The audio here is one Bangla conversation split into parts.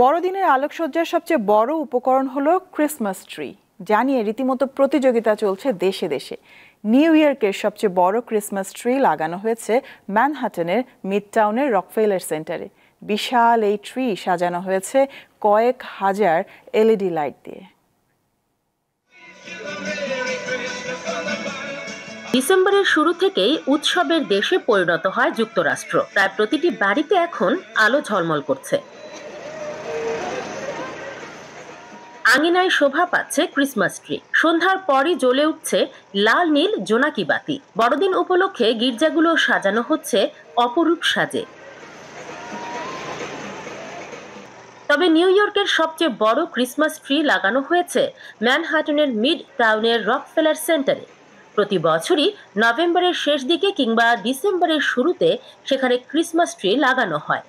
বড়দিনের আলোকসজ্জার সবচেয়ে বড় উপকরণ হলো ক্রিসমাস ট্রি জানিয়ে রীতিমতো প্রতিযোগিতা চলছে দেশে দেশে। নিউ ইয়র্কের সবচেয়ে বড় ক্রিসমাস ট্রি লাগানো হয়েছে ম্যানহাটনের মিডটাউনের রকফেলার সেন্টারে। বিশাল এই ট্রি সাজানো হয়েছে কয়েক হাজার এলইডি লাইট দিয়ে। ডিসেম্বরের শুরু থেকেই উৎসবের দেশে পরিণত হয় যুক্তরাষ্ট্র। প্রায় প্রতিটি বাড়িতে এখন আলো ঝলমল করছে। আঙিনায় শোভা পাচ্ছে ক্রিসমাস ট্রি। সন্ধ্যার পরই জ্বলে উঠছে লাল নীল জোনাকি বাতি। বড়দিন উপলক্ষে গির্জাগুলো সাজানো হচ্ছে অপরূপ সাজে। তবে নিউ ইয়র্কের সবচেয়ে বড় ক্রিসমাস ট্রি লাগানো হয়েছে ম্যানহাটনের মিড টাউনের রকফেলার সেন্টারে। প্রতি বছরই নভেম্বরের শেষ দিকে কিংবা ডিসেম্বরের শুরুতে সেখানে ক্রিসমাস ট্রি লাগানো হয়।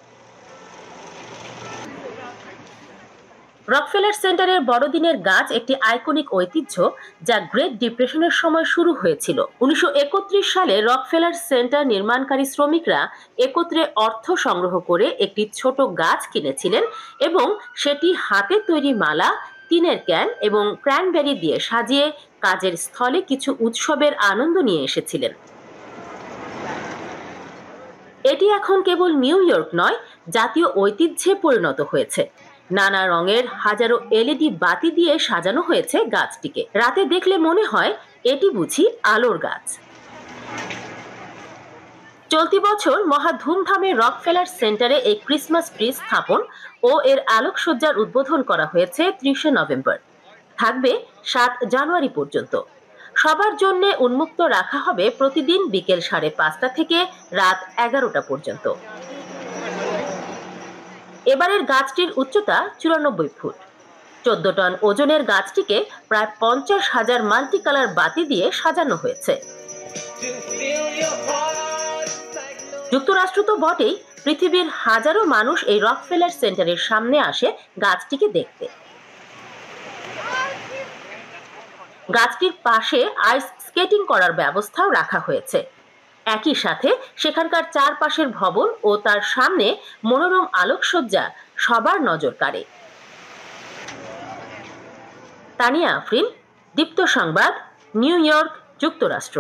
রকফেলার সেন্টারের বড়দিনের গাছ একটি আইকনিক ঐতিহ্য, যা গ্রেট ডিপ্রেশনের সময় শুরু হয়েছিল। 1931 সালে রকফেলার সেন্টার নির্মাণকারী শ্রমিকরা একত্রে অর্থ সংগ্রহ করে একটি ছোট গাছ কিনেছিলেন এবং সেটি হাতে তৈরি মালা, টিনের ক্যান এবং ক্র্যানবেরি দিয়ে সাজিয়ে কাজের স্থলে কিছু উৎসবের আনন্দ নিয়ে এসেছিলেন। এটি এখন কেবল নিউ ইয়র্ক নয়, জাতীয় ঐতিহ্যে পরিণত হয়েছে। নানা রঙের হাজারো এলইডি বাতি দিয়ে সাজানো হয়েছে গাছটিকে। রাতে দেখলে মনে হয় এটি বুঝি আলোর গাছ। চলতি বছর মহা ধুমধামে রকফেলার সেন্টারে এই ক্রিসমাস ট্রি স্থাপন ও এর আলোকসজ্জার উদ্বোধন করা হয়েছে 30শে নভেম্বর। থাকবে 7 জানুয়ারি পর্যন্ত। সবার জন্য উন্মুক্ত রাখা হবে প্রতিদিন বিকেল 5:30 থেকে রাত 11টা পর্যন্ত। এবারের গাছটির উচ্চতা 94 ফুট। 14 টন ওজনের গাছটিকে প্রায় 50,000 মাল্টি কালার বাতি দিয়ে সাজানো হয়েছে। যুক্তরাষ্ট্র তো বটেই, পৃথিবীর হাজারো মানুষ এই রকফেলার সেন্টারের সামনে আসে গাছটিকে দেখতে। গাছটির পাশে আইস স্কেটিং করার ব্যবস্থাও রাখা হয়েছে। একই সাথে সেখানকার চারপাশের ভবন ও তার সামনে মনোরম আলোকসজ্জা সবার নজর কাড়ে। তানিয়া আফরিন, দীপ্ত সংবাদ, নিউ ইয়র্ক, যুক্তরাষ্ট্র।